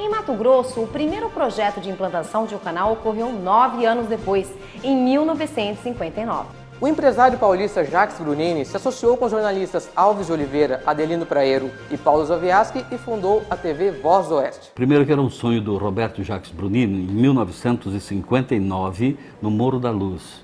Em Mato Grosso, o primeiro projeto de implantação de um canal ocorreu 9 anos depois, em 1959. O empresário paulista Jacques Brunini se associou com os jornalistas Alves Oliveira, Adelino Praeiro e Paulo Zaviaski e fundou a TV Voz do Oeste. Primeiro que era um sonho do Roberto Jacques Brunini, em 1959, no Morro da Luz.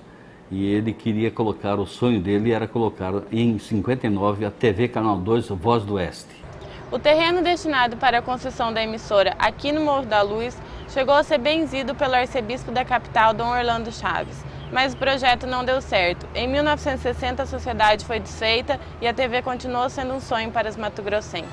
E ele queria colocar, o sonho dele era colocar em 59 a TV Canal 2 Voz do Oeste. O terreno destinado para a construção da emissora aqui no Morro da Luz chegou a ser benzido pelo arcebispo da capital, Dom Orlando Chaves, mas o projeto não deu certo. Em 1960 a sociedade foi desfeita e a TV continuou sendo um sonho para os matogrossenses.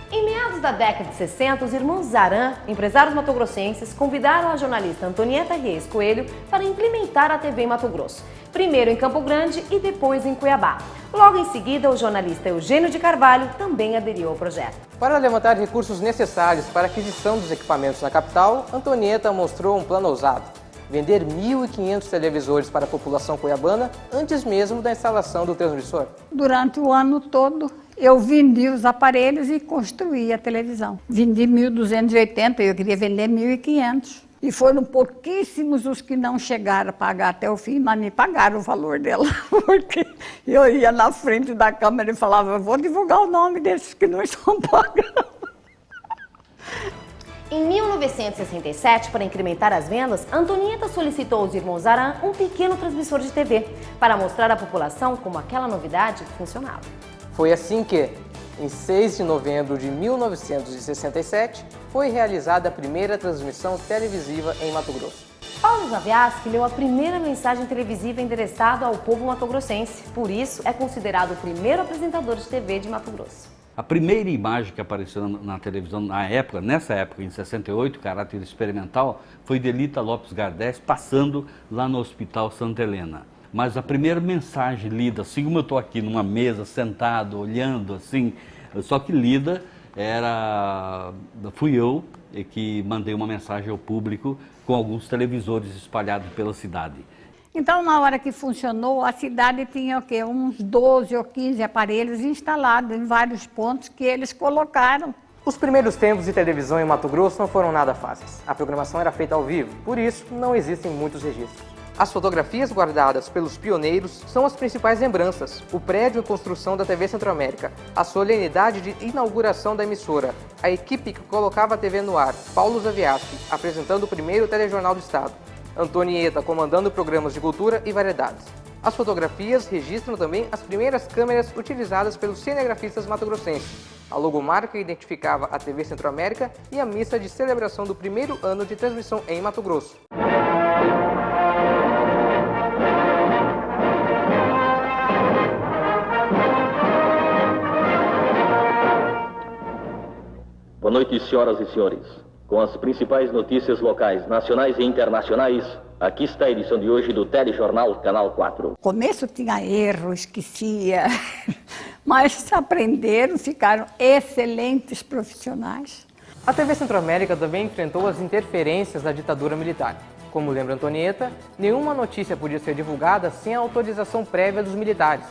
Em meados da década de 60, os irmãos Zaran, empresários matogrossenses, convidaram a jornalista Antonieta Reis Coelho para implementar a TV em Mato Grosso, primeiro em Campo Grande e depois em Cuiabá. Logo em seguida, o jornalista Eugênio de Carvalho também aderiu ao projeto. Para levantar recursos necessários para a aquisição dos equipamentos na capital, Antonieta mostrou um plano ousado: vender 1.500 televisores para a população cuiabana antes mesmo da instalação do transmissor. Durante o ano todo, eu vendi os aparelhos e construí a televisão. Vendi 1.280, eu queria vender 1.500. E foram pouquíssimos os que não chegaram a pagar até o fim, mas me pagaram o valor dela. Porque eu ia na frente da câmera e falava: vou divulgar o nome desses que não estão pagando. Em 1967, para incrementar as vendas, Antonieta solicitou aos irmãos Zaran um pequeno transmissor de TV para mostrar à população como aquela novidade funcionava. Foi assim que, em 6 de novembro de 1967, foi realizada a primeira transmissão televisiva em Mato Grosso. Paulo Zaviaski leu a primeira mensagem televisiva endereçada ao povo matogrossense, por isso é considerado o primeiro apresentador de TV de Mato Grosso. A primeira imagem que apareceu na televisão nessa época, em 68, caráter experimental, foi de Elita Lopes Gardés passando lá no Hospital Santa Helena. Mas a primeira mensagem lida, assim como eu estou aqui numa mesa, sentado, olhando assim, só que lida, fui eu que mandei uma mensagem ao público com alguns televisores espalhados pela cidade. Então, na hora que funcionou, a cidade tinha o quê? Uns 12 ou 15 aparelhos instalados em vários pontos que eles colocaram. Os primeiros tempos de televisão em Mato Grosso não foram nada fáceis. A programação era feita ao vivo, por isso não existem muitos registros. As fotografias guardadas pelos pioneiros são as principais lembranças: o prédio em construção da TV Centro-América, a solenidade de inauguração da emissora, a equipe que colocava a TV no ar, Paulo Zaviaski, apresentando o primeiro telejornal do estado, Antonieta comandando programas de cultura e variedades. As fotografias registram também as primeiras câmeras utilizadas pelos cinegrafistas matogrossenses. A logomarca identificava a TV Centro-América e a missa de celebração do primeiro ano de transmissão em Mato Grosso. Boa noite, senhoras e senhores. Com as principais notícias locais, nacionais e internacionais, aqui está a edição de hoje do Telejornal Canal 4. No começo tinha erro, esquecia, mas aprenderam, ficaram excelentes profissionais. A TV Centro-América também enfrentou as interferências da ditadura militar. Como lembra Antonieta, nenhuma notícia podia ser divulgada sem a autorização prévia dos militares.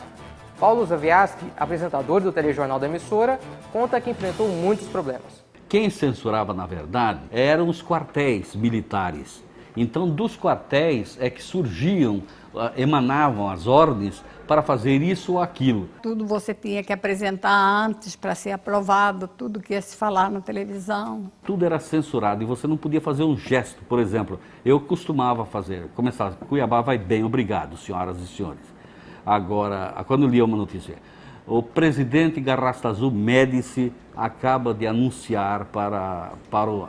Paulo Zaviaski, apresentador do telejornal da emissora, conta que enfrentou muitos problemas. Quem censurava, na verdade, eram os quartéis militares. Então, dos quartéis é que surgiam, emanavam as ordens para fazer isso ou aquilo. Tudo você tinha que apresentar antes para ser aprovado, tudo que ia se falar na televisão. Tudo era censurado e você não podia fazer um gesto. Por exemplo, eu costumava começar, Cuiabá vai bem, obrigado, senhoras e senhores. Agora, quando eu lia uma notícia, o presidente Garrastazu Médici acaba de anunciar para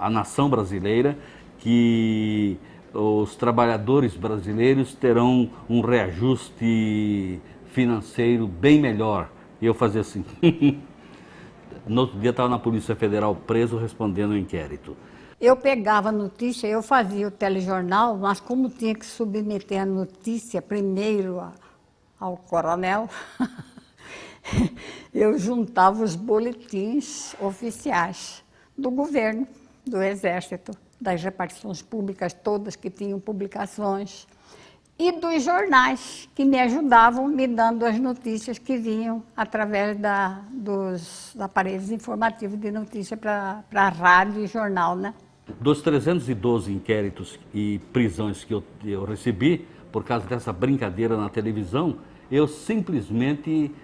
a nação brasileira que os trabalhadores brasileiros terão um reajuste financeiro bem melhor. E eu fazia assim. No outro dia estava na Polícia Federal preso respondendo ao inquérito. Eu pegava a notícia, eu fazia o telejornal, mas como tinha que submeter a notícia primeiro ao coronel, eu juntava os boletins oficiais do governo, do Exército, das repartições públicas todas que tinham publicações, e dos jornais, que me ajudavam, me dando as notícias que vinham através dos aparelhos informativos de notícia para rádio e jornal, né? Dos 312 inquéritos e prisões que eu recebi, por causa dessa brincadeira na televisão, eu simplesmente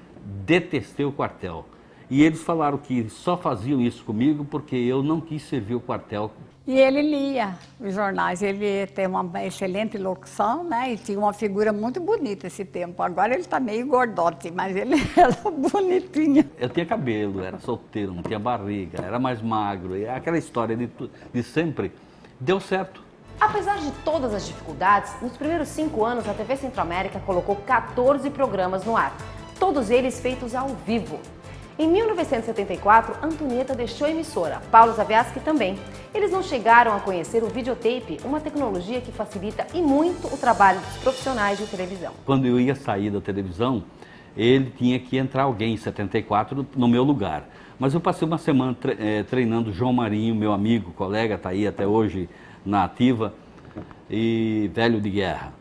detestei o quartel. E eles falaram que só faziam isso comigo porque eu não quis servir o quartel. E ele lia os jornais, ele tem uma excelente locução, né? E tinha uma figura muito bonita esse tempo. Agora ele está meio gordote, mas ele era bonitinho. Eu tinha cabelo, era solteiro, não tinha barriga, era mais magro. E aquela história de sempre deu certo. Apesar de todas as dificuldades, nos primeiros 5 anos a TV Centro-América colocou 14 programas no ar, todos eles feitos ao vivo. Em 1974, Antonieta deixou a emissora, Paulo Zaviaski também. Eles não chegaram a conhecer o videotape, uma tecnologia que facilita e muito o trabalho dos profissionais de televisão. Quando eu ia sair da televisão, ele tinha que entrar alguém em 74 no meu lugar. Mas eu passei uma semana treinando João Marinho, meu amigo, colega, está aí até hoje na ativa, e velho de guerra.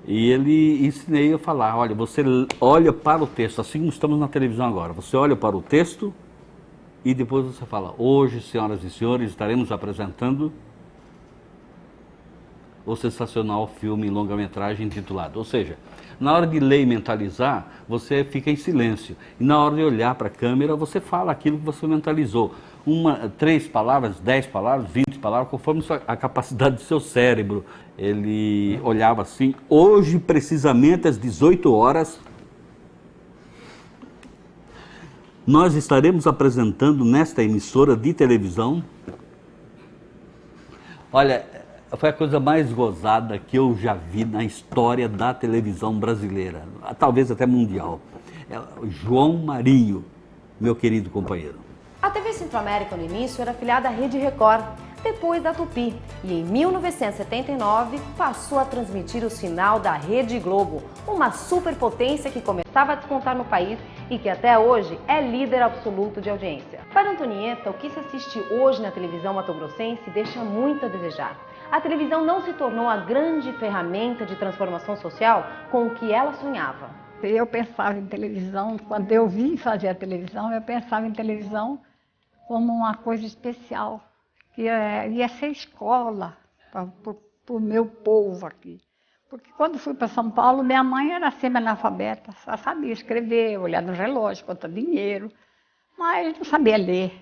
E ele ensinei a falar, olha, você olha para o texto, assim como estamos na televisão agora, você olha para o texto e depois você fala, hoje, senhoras e senhores, estaremos apresentando o sensacional filme longa-metragem intitulado. Ou seja, na hora de ler e mentalizar, você fica em silêncio. E na hora de olhar para a câmera, você fala aquilo que você mentalizou. 3 palavras, 10 palavras, 20 palavras, conforme a capacidade do seu cérebro. Ele olhava assim, hoje, precisamente às 18 horas, nós estaremos apresentando nesta emissora de televisão. Olha, foi a coisa mais gozada que eu já vi na história da televisão brasileira, talvez até mundial. João Marinho, meu querido companheiro. A TV Centro-América no início era afiliada à Rede Record, depois da Tupi, e em 1979 passou a transmitir o sinal da Rede Globo, uma superpotência que começava a despontar no país e que até hoje é líder absoluto de audiência. Para Antonieta, o que se assiste hoje na televisão mato-grossense deixa muito a desejar. A televisão não se tornou a grande ferramenta de transformação social com o que ela sonhava. Eu pensava em televisão, quando eu vim fazer a televisão, eu pensava em televisão como uma coisa especial, que ia ser escola para o meu povo aqui. Porque quando fui para São Paulo, minha mãe era semi-analfabeta, só sabia escrever, olhar no relógio, contar dinheiro, mas não sabia ler.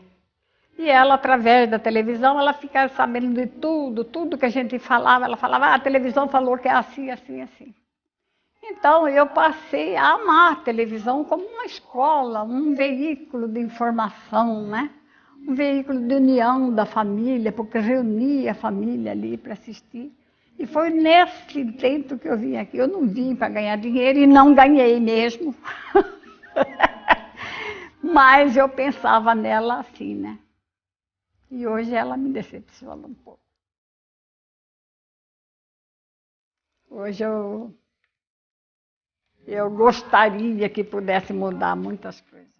E ela, através da televisão, ela ficava sabendo de tudo que a gente falava. Ela falava, a televisão falou que é assim, assim, assim. Então, eu passei a amar a televisão como uma escola, um veículo de informação, né? Um veículo de união da família, porque reunia a família ali para assistir. E foi nesse intento que eu vim aqui. Eu não vim para ganhar dinheiro e não ganhei mesmo. Mas eu pensava nela assim, né? E hoje ela me decepciona um pouco. Hoje eu gostaria que pudesse mudar muitas coisas.